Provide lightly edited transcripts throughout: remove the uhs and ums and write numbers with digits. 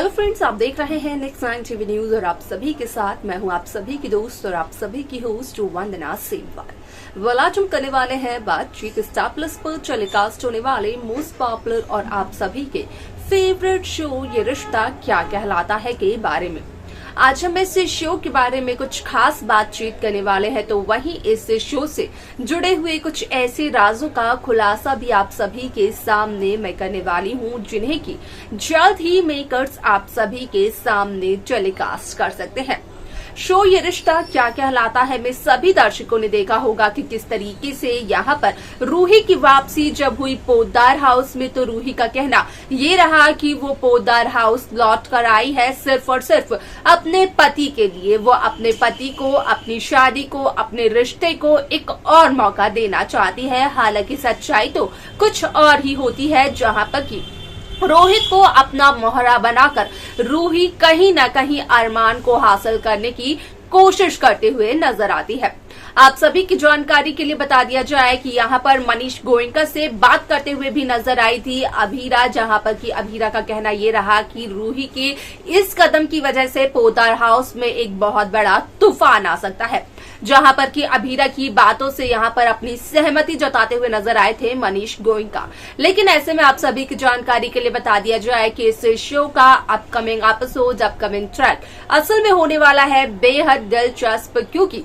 Hello friends, आप देख रहे हैं नेक्स्ट 9 टीवी न्यूज और आप सभी के साथ मैं हूं आप सभी की दोस्त और आप सभी की होस्ट वंदना सेमवाल। आज हम करने वाले हैं बातचीत स्टार प्लस पर टेलीकास्ट होने वाले मोस्ट पॉपुलर और आप सभी के फेवरेट शो ये रिश्ता क्या कहलाता है के बारे में। आज हम इस शो के बारे में कुछ खास बातचीत करने वाले हैं, तो वहीं इस शो से जुड़े हुए कुछ ऐसे राजों का खुलासा भी आप सभी के सामने मैं करने वाली हूं, जिन्हें की जल्द ही मेकर्स आप सभी के सामने टेलीकास्ट कर सकते हैं। शो ये रिश्ता क्या कहलाता है में सभी दर्शकों ने देखा होगा कि किस तरीके से यहाँ पर रूही की वापसी जब हुई पोद्दार हाउस में, तो रूही का कहना ये रहा कि वो पोद्दार हाउस लौट कर आई है सिर्फ और सिर्फ अपने पति के लिए। वो अपने पति को, अपनी शादी को, अपने रिश्ते को एक और मौका देना चाहती है। हालांकि सच्चाई तो कुछ और ही होती है, जहाँ पर की रोहित को अपना मोहरा बनाकर रूही कहीं न कहीं अरमान को हासिल करने की कोशिश करते हुए नजर आती है। आप सभी की जानकारी के लिए बता दिया जाए कि यहाँ पर मनीष गोयनका से बात करते हुए भी नजर आई थी अभीरा, जहाँ पर कि अभीरा का कहना ये रहा कि रूही के इस कदम की वजह से पोद्दार हाउस में एक बहुत बड़ा तूफान आ सकता है। जहां पर कि अभीरा की बातों से यहां पर अपनी सहमति जताते हुए नजर आए थे मनीष गोयनका। लेकिन ऐसे में आप सभी की जानकारी के लिए बता दिया जाए कि इस शो का अपकमिंग एपिसोड, अपकमिंग ट्रैक असल में होने वाला है बेहद दिलचस्प, क्योंकि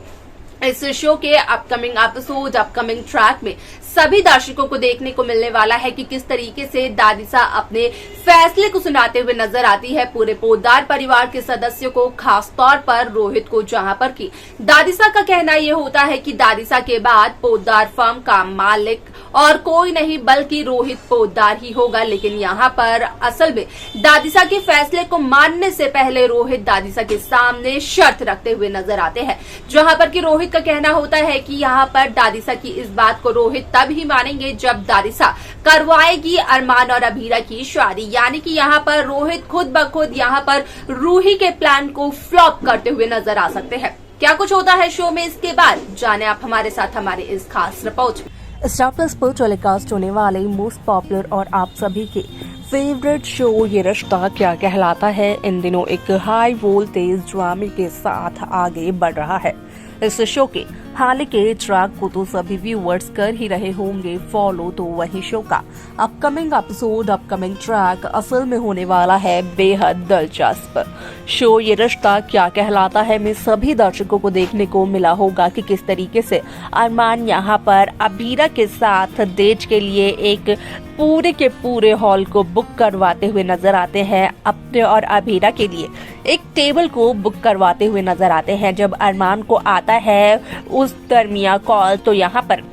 इस शो के अपकमिंग एपिसोड, अपकमिंग ट्रैक में सभी दर्शकों को देखने को मिलने वाला है कि किस तरीके से दादिसा अपने फैसले को सुनाते हुए नजर आती है पूरे पोद्दार परिवार के सदस्यों को, खास तौर पर रोहित को। जहां पर कि दादिसा का कहना यह होता है कि दादिसा के बाद पोद्दार फर्म का मालिक और कोई नहीं बल्कि रोहित पोद्दार ही होगा। लेकिन यहाँ पर असल में दादिसा के फैसले को मानने से पहले रोहित दादिसा के सामने शर्त रखते हुए नजर आते हैं, जहाँ पर कि रोहित का कहना होता है कि यहाँ पर दादिसा की इस बात को रोहित तब ही मानेंगे जब दादिसा करवाएगी अरमान और अभीरा की शादी। यानी कि यहाँ पर रोहित खुद ब खुद यहाँ पर रूही के प्लान को फ्लॉप करते हुए नजर आ सकते हैं। क्या कुछ होता है शो में इसके बाद, जाने आप हमारे साथ हमारे इस खास रिपोर्ट में। स्टार प्लस पर टेलीकास्ट होने वाले मोस्ट पॉपुलर और आप सभी के फेवरेट शो ये रिश्ता क्या कहलाता है इन दिनों एक हाई वोल्टेज ड्रामे के साथ आगे बढ़ रहा है। इस शो के हाल के ट्रैक को तो सभी व्यूअर्स कर ही रहे होंगे फॉलो, तो वही शो का अपकमिंग एपिसोड, अपकमिंग ट्रैक असल में होने वाला है बेहद दिलचस्प। शो ये रिश्ता क्या कहलाता है में सभी दर्शकों को देखने को मिला होगा कि किस तरीके से अरमान यहाँ पर अभीरा के साथ डेट के लिए एक पूरे के पूरे हॉल को बुक करवाते हुए नजर आते हैं। अपने और अभीरा के लिए एक टेबल को बुक करवाते हुए नजर आते हैं। जब अरमान को आता है उस दरमियान कॉल, तो यहाँ पर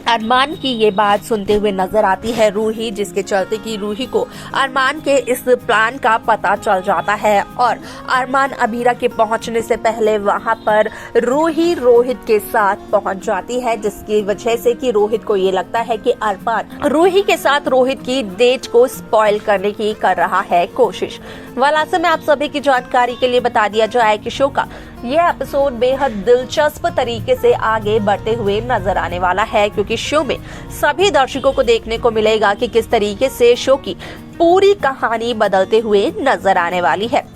अरमान की ये बात सुनते हुए नजर आती है रूही, जिसके चलते कि रूही को अरमान के इस प्लान का पता चल जाता है और अरमान अभीरा के पहुंचने से पहले वहां पर रूही रोहित के साथ पहुंच जाती है, जिसकी वजह से कि रोहित को ये लगता है कि अरमान रूही के साथ रोहित की डेट को स्पॉइल करने की कर रहा है कोशिश। वैसे में आप सभी की जानकारी के लिए बता दिया जाए कि शो का यह एपिसोड बेहद दिलचस्प तरीके से आगे बढ़ते हुए नजर आने वाला है, क्योंकि शो में सभी दर्शकों को देखने को मिलेगा कि किस तरीके से शो की पूरी कहानी बदलते हुए नजर आने वाली है।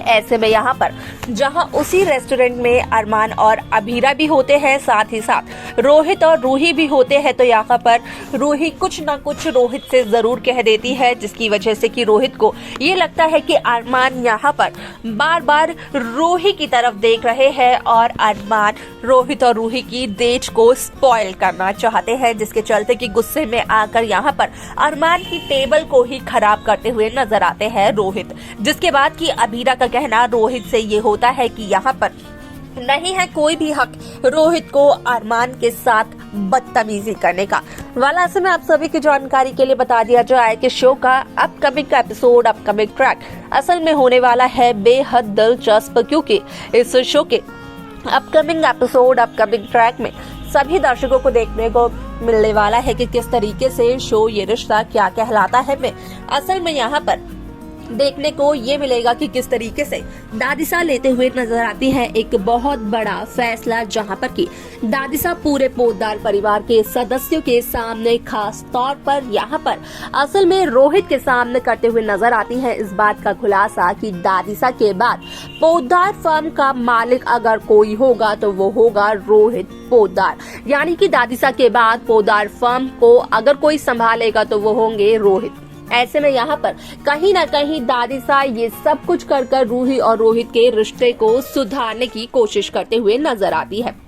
ऐसे में यहाँ पर जहाँ उसी रेस्टोरेंट में अरमान और अभीरा भी होते हैं, साथ ही साथ रोहित और रूही भी होते हैं, तो यहाँ पर रूही कुछ न कुछ रोहित से जरूर कह देती है, जिसकी वजह से कि रोहित को ये लगता है कि अरमान यहाँ पर बार बार रूही की तरफ देख रहे हैं और अरमान रोहित और रूही की डेट को स्पॉइल करना चाहते हैं, जिसके चलते कि गुस्से में आकर यहाँ पर अरमान की टेबल को ही खराब करते हुए नजर आते हैं रोहित। जिसके बाद कि अभीरा का कहना रोहित से ये होता है कि यहाँ पर नहीं है कोई भी हक रोहित को अरमान के साथ बदतमीजी करने का। वैसे में आप सभी की जानकारी के लिए बता दिया जाए कि शो का अपकमिंग एपिसोड, अपकमिंग ट्रैक असल में होने वाला है बेहद दिलचस्प, क्योंकि इस शो के अपकमिंग एपिसोड, अपकमिंग ट्रैक में सभी दर्शकों को देखने को मिलने वाला है कि किस तरीके से शो ये रिश्ता क्या कहलाता है में असल में यहाँ पर देखने को ये मिलेगा कि किस तरीके से दादिसा लेते हुए नजर आती हैं एक बहुत बड़ा फैसला, जहां पर कि दादिसा पूरे पोद्दार परिवार के सदस्यों के सामने, खास तौर पर यहां पर असल में रोहित के सामने करते हुए नजर आती हैं इस बात का खुलासा कि दादिसा के बाद पोद्दार फर्म का मालिक अगर कोई होगा तो वो होगा रोहित पोद्दार। यानी कि दादिसा के बाद पोद्दार फर्म को अगर कोई संभालेगा तो वो होंगे रोहित। ऐसे में यहाँ पर कहीं ना कहीं दादिसा ये सब कुछ कर रूही और रोहित के रिश्ते को सुधारने की कोशिश करते हुए नजर आती है।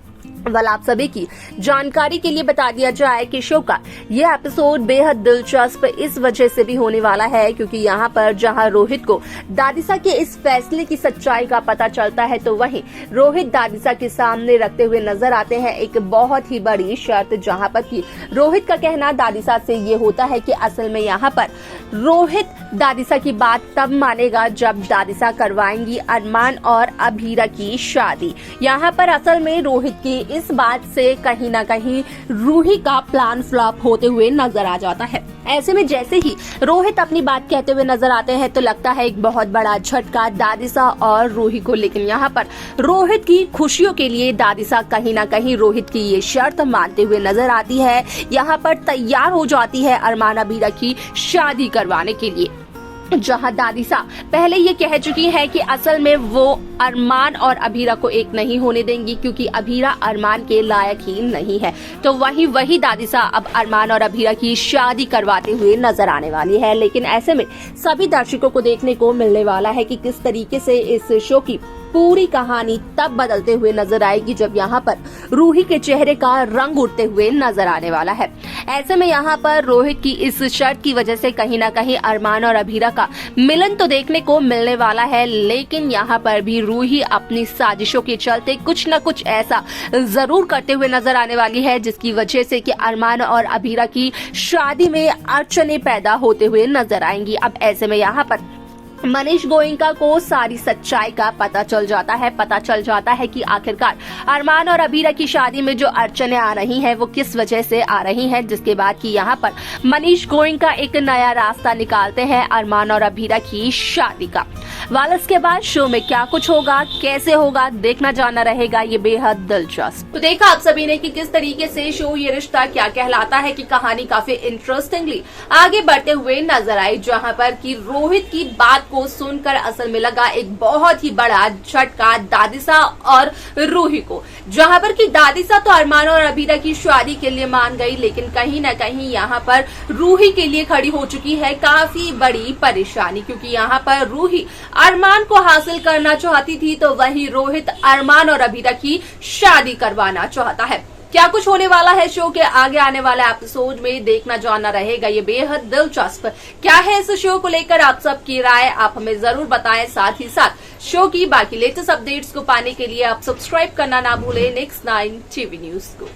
वाल आप सभी की जानकारी के लिए बता दिया जाए कि शो का ये एपिसोड बेहद दिलचस्प इस वजह से भी होने वाला है क्योंकि यहाँ पर जहाँ रोहित को दादिसा के इस फैसले की सच्चाई का पता चलता है तो वहीं रोहित दादिसा के सामने रखते हुए नजर आते हैं एक बहुत ही बड़ी शर्त, जहाँ पर कि रोहित का कहना दादिसा से ये होता है कि असल में यहाँ पर रोहित दादिसा की बात तब मानेगा जब दादिसा करवाएंगी अरमान और अभीरा की शादी। यहाँ पर असल में रोहित की इस बात से कहीं ना कहीं रूही का प्लान फ्लॉप होते हुए नजर आ जाता है। ऐसे में जैसे ही रोहित अपनी बात कहते हुए नजर आते हैं तो लगता है एक बहुत बड़ा झटका दादिसा और रूही को, लेकिन यहाँ पर रोहित की खुशियों के लिए दादिसा कहीं ना कहीं रोहित की ये शर्त मानते हुए नजर आती है। यहाँ पर तैयार हो जाती है अरमान अभीरा की शादी करवाने के लिए, जहां दादिसा पहले ये कह चुकी है कि असल में वो अरमान और अभीरा को एक नहीं होने देंगी क्योंकि अभीरा अरमान के लायक ही नहीं है। तो वही दादिसा अब अरमान और अभीरा की शादी करवाते हुए नजर आने वाली है। लेकिन ऐसे में सभी दर्शकों को देखने को मिलने वाला है कि किस तरीके से इस शो की पूरी कहानी तब बदलते हुए नजर आएगी जब यहाँ पर रूही के चेहरे का रंग उड़ते हुए नजर आने वाला है। ऐसे में यहाँ पर रोहित की इस शर्त की वजह से कहीं ना कहीं अरमान और अभीरा का मिलन तो देखने को मिलने वाला है, लेकिन यहाँ पर भी रूही अपनी साजिशों के चलते कुछ न कुछ ऐसा जरूर करते हुए नजर आने वाली है जिसकी वजह से कि अरमान और अभीरा की शादी में अड़चने पैदा होते हुए नजर आएंगी। अब ऐसे में यहाँ पर मनीष गोयनका को सारी सच्चाई का पता चल जाता है कि आखिरकार अरमान और अभीरा की शादी में जो अड़चने आ रही हैं वो किस वजह से आ रही हैं, जिसके बाद कि यहाँ पर मनीष गोयनका एक नया रास्ता निकालते हैं अरमान और अभीरा की शादी का। वाल इसके बाद शो में क्या कुछ होगा, कैसे होगा, देखना जानना रहेगा ये बेहद दिलचस्प। तो देखा आप सभी ने कि किस तरीके से शो ये रिश्ता क्या कहलाता है कि कहानी काफी इंटरेस्टिंगली आगे बढ़ते हुए नजर आई, जहां पर कि रोहित की बात को सुनकर असल में लगा एक बहुत ही बड़ा झटका दादिसा और रूही को, जहां पर कि दादिसा तो अरमान और अभीरा की शादी के लिए मान गई, लेकिन कहीं ना कहीं यहाँ पर रूही के लिए खड़ी हो चुकी है काफी बड़ी परेशानी, क्योंकि यहाँ पर रूही अरमान को हासिल करना चाहती थी तो वही रोहित अरमान और अभीरा की शादी करवाना चाहता है। क्या कुछ होने वाला है शो के आगे आने वाले एपिसोड में, देखना जानना रहेगा ये बेहद दिलचस्प। क्या है इस शो को लेकर आप सबकी राय, आप हमें जरूर बताएं। साथ ही साथ शो की बाकी लेटेस्ट अपडेट्स को पाने के लिए आप सब्सक्राइब करना ना भूलें नेक्स्ट 9 टीवी न्यूज को।